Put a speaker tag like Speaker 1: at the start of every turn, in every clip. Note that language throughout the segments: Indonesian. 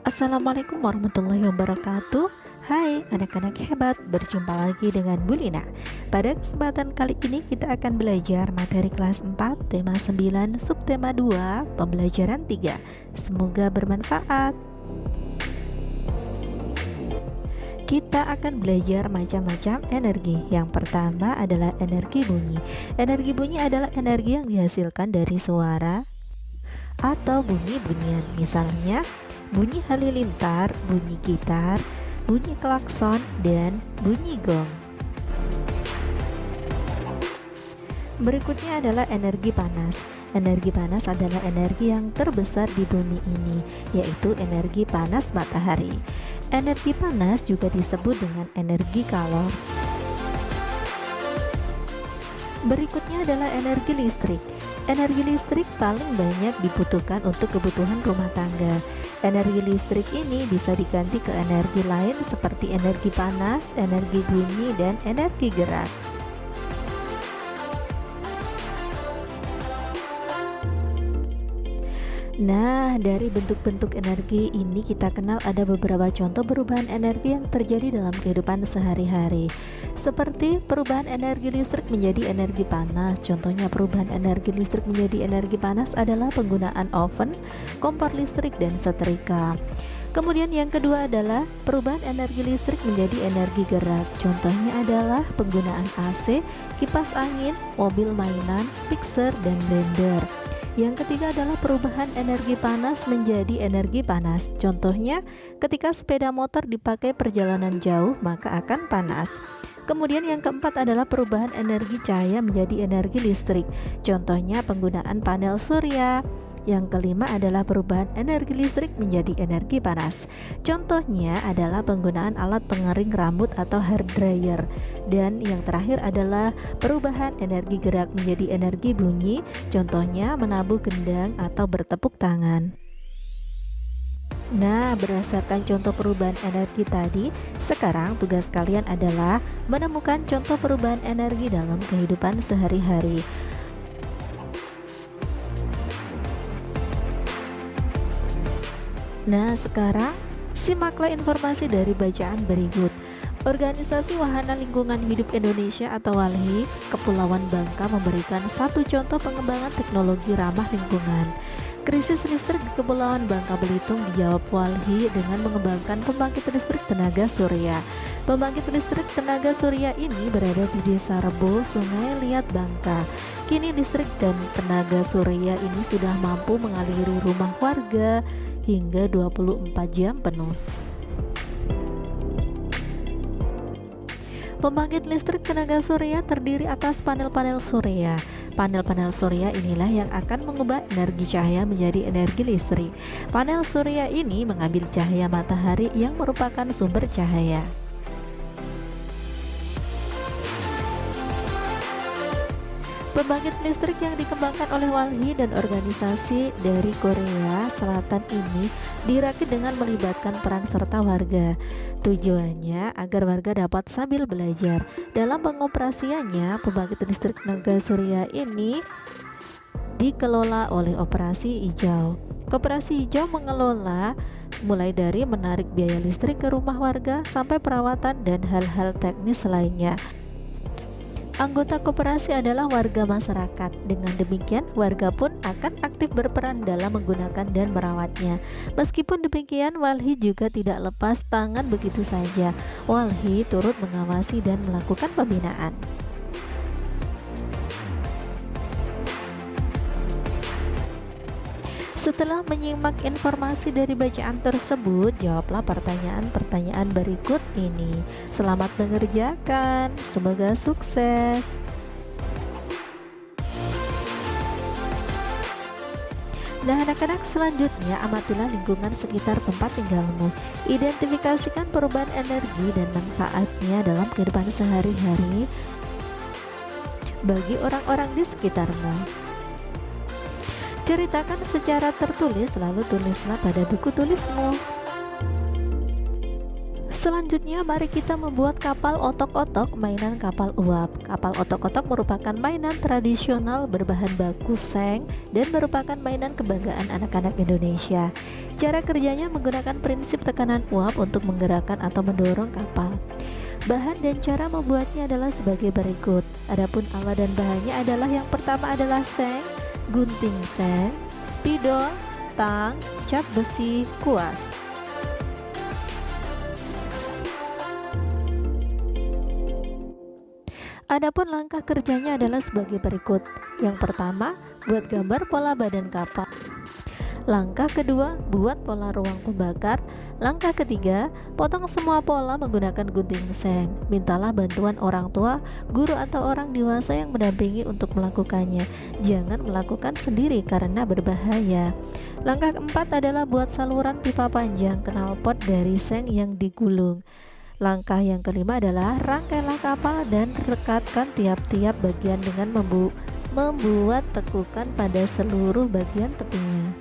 Speaker 1: Assalamualaikum warahmatullahi wabarakatuh. Hai anak-anak hebat, berjumpa lagi dengan Bu Lina. Pada kesempatan kali ini kita akan belajar materi kelas 4, tema 9, subtema 2, pembelajaran 3. Semoga bermanfaat. Kita akan belajar macam-macam energi. Yang pertama adalah energi bunyi. Energi bunyi adalah energi yang dihasilkan dari suara atau bunyi-bunyian. Misalnya bunyi halilintar, bunyi gitar, bunyi klakson, dan bunyi gong. Berikutnya adalah energi panas. Energi panas adalah energi yang terbesar di bumi ini, yaitu energi panas matahari. Energi panas juga disebut dengan energi kalor. Berikutnya adalah energi listrik. Energi listrik paling banyak dibutuhkan untuk kebutuhan rumah tangga. Energi listrik ini bisa diganti ke energi lain seperti energi panas, energi bunyi, dan energi gerak. Nah, dari bentuk-bentuk energi ini kita kenal ada beberapa contoh perubahan energi yang terjadi dalam kehidupan sehari-hari. Seperti perubahan energi listrik menjadi energi panas. Contohnya perubahan energi listrik menjadi energi panas adalah penggunaan oven, kompor listrik, dan setrika. Kemudian yang kedua adalah perubahan energi listrik menjadi energi gerak. Contohnya adalah penggunaan AC, kipas angin, mobil mainan, mixer, dan blender. Yang ketiga adalah perubahan energi panas menjadi energi panas. Contohnya, ketika sepeda motor dipakai perjalanan jauh, maka akan panas. Kemudian yang keempat adalah perubahan energi cahaya menjadi energi listrik. Contohnya penggunaan panel surya. Yang kelima adalah perubahan energi listrik menjadi energi panas. Contohnya adalah penggunaan alat pengering rambut atau hair dryer. Dan yang terakhir adalah perubahan energi gerak menjadi energi bunyi. Contohnya menabuh gendang atau bertepuk tangan. Nah, berdasarkan contoh perubahan energi tadi, sekarang tugas kalian adalah menemukan contoh perubahan energi dalam kehidupan sehari-hari. Nah, sekarang simaklah informasi dari bacaan berikut. Organisasi Wahana Lingkungan Hidup Indonesia atau WALHI, Kepulauan Bangka memberikan satu contoh pengembangan teknologi ramah lingkungan. Krisis listrik di Kepulauan Bangka Belitung dijawab WALHI dengan mengembangkan pembangkit listrik tenaga surya. Pembangkit listrik tenaga surya ini berada di Desa Rebo, Sungai Liat, Bangka. Kini listrik dan tenaga surya ini sudah mampu mengaliri rumah warga hingga 24 jam penuh. Pembangkit listrik tenaga surya terdiri atas panel-panel surya. Panel-panel surya inilah yang akan mengubah energi cahaya menjadi energi listrik. Panel surya ini mengambil cahaya matahari yang merupakan sumber cahaya. Pembangkit listrik yang dikembangkan oleh WALHI dan organisasi dari Korea Selatan ini dirakit dengan melibatkan peran serta warga. Tujuannya agar warga dapat sambil belajar. Dalam pengoperasiannya, pembangkit listrik tenaga surya ini dikelola oleh Koperasi Hijau. Koperasi Hijau mengelola mulai dari menarik biaya listrik ke rumah warga sampai perawatan dan hal-hal teknis lainnya. Anggota koperasi adalah warga masyarakat. Dengan demikian, warga pun akan aktif berperan dalam menggunakan dan merawatnya. Meskipun demikian, WALHI juga tidak lepas tangan begitu saja. WALHI turut mengawasi dan melakukan pembinaan. Setelah menyimak informasi dari bacaan tersebut, jawablah pertanyaan-pertanyaan berikut ini. Selamat mengerjakan, semoga sukses. Nah, anak-anak, selanjutnya amatilah lingkungan sekitar tempat tinggalmu. Identifikasikan perubahan energi dan manfaatnya dalam kehidupan sehari-hari bagi orang-orang di sekitarmu. Ceritakan secara tertulis, lalu tulislah pada buku tulismu. Selanjutnya, mari kita membuat kapal otok-otok, mainan kapal uap. Kapal otok-otok merupakan mainan tradisional berbahan baku seng dan merupakan mainan kebanggaan anak-anak Indonesia. Cara kerjanya menggunakan prinsip tekanan uap untuk menggerakkan atau mendorong kapal. Bahan dan cara membuatnya adalah sebagai berikut. Adapun alat dan bahannya adalah yang pertama adalah seng, gunting seng, spidol, tang, cat besi, kuas. Adapun langkah kerjanya adalah sebagai berikut. Yang pertama, buat gambar pola badan kapal. Langkah kedua, buat pola ruang pembakar. Langkah ketiga, potong semua pola menggunakan gunting seng. Mintalah bantuan orang tua, guru atau orang dewasa yang mendampingi untuk melakukannya. Jangan melakukan sendiri karena berbahaya. Langkah keempat adalah buat saluran pipa panjang knalpot dari seng yang digulung. Langkah yang kelima adalah rangkailah kapal dan rekatkan tiap-tiap bagian dengan membuat tekukan pada seluruh bagian tepinya.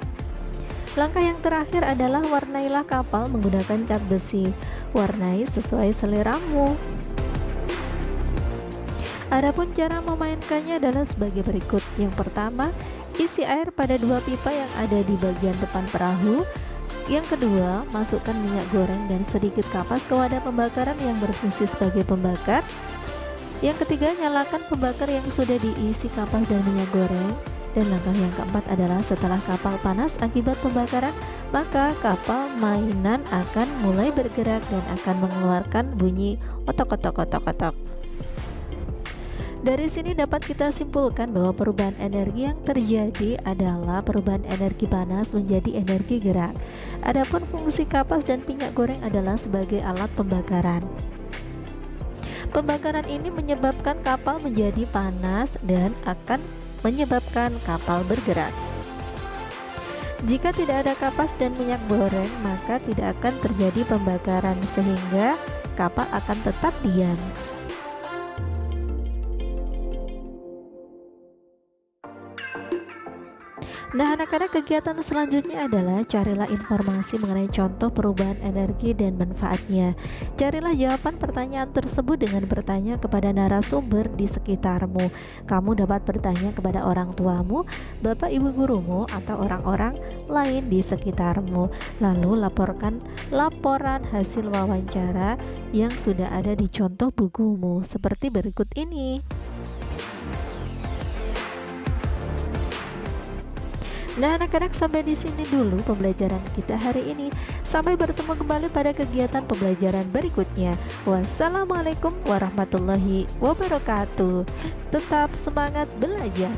Speaker 1: Langkah yang terakhir adalah warnailah kapal menggunakan cat besi. Warnai sesuai seleramu. Adapun cara memainkannya adalah sebagai berikut. Yang pertama, isi air pada dua pipa yang ada di bagian depan perahu. Yang kedua, masukkan minyak goreng dan sedikit kapas ke wadah pembakaran yang berfungsi sebagai pembakar. Yang ketiga, nyalakan pembakar yang sudah diisi kapas dan minyak goreng. Dan langkah yang keempat adalah setelah kapal panas akibat pembakaran, maka kapal mainan akan mulai bergerak dan akan mengeluarkan bunyi otok-otok-otok-otok. Dari sini dapat kita simpulkan bahwa perubahan energi yang terjadi adalah perubahan energi panas menjadi energi gerak. Adapun fungsi kapas dan minyak goreng adalah sebagai alat pembakaran. Pembakaran ini menyebabkan kapal menjadi panas dan akan menyebabkan kapal bergerak. Jika tidak ada kapas dan minyak goreng, maka tidak akan terjadi pembakaran sehingga kapal akan tetap diam. Nah, anak-anak, kegiatan selanjutnya adalah carilah informasi mengenai contoh perubahan energi dan manfaatnya. Carilah jawaban pertanyaan tersebut dengan bertanya kepada narasumber di sekitarmu. Kamu dapat bertanya kepada orang tuamu, bapak ibu gurumu, atau orang-orang lain di sekitarmu. Lalu laporkan laporan hasil wawancara yang sudah ada di contoh bukumu seperti berikut ini. Nah, anak-anak, sampai di sini dulu pembelajaran kita hari ini. Sampai bertemu kembali pada kegiatan pembelajaran berikutnya. Wassalamualaikum warahmatullahi wabarakatuh. Tetap semangat belajar.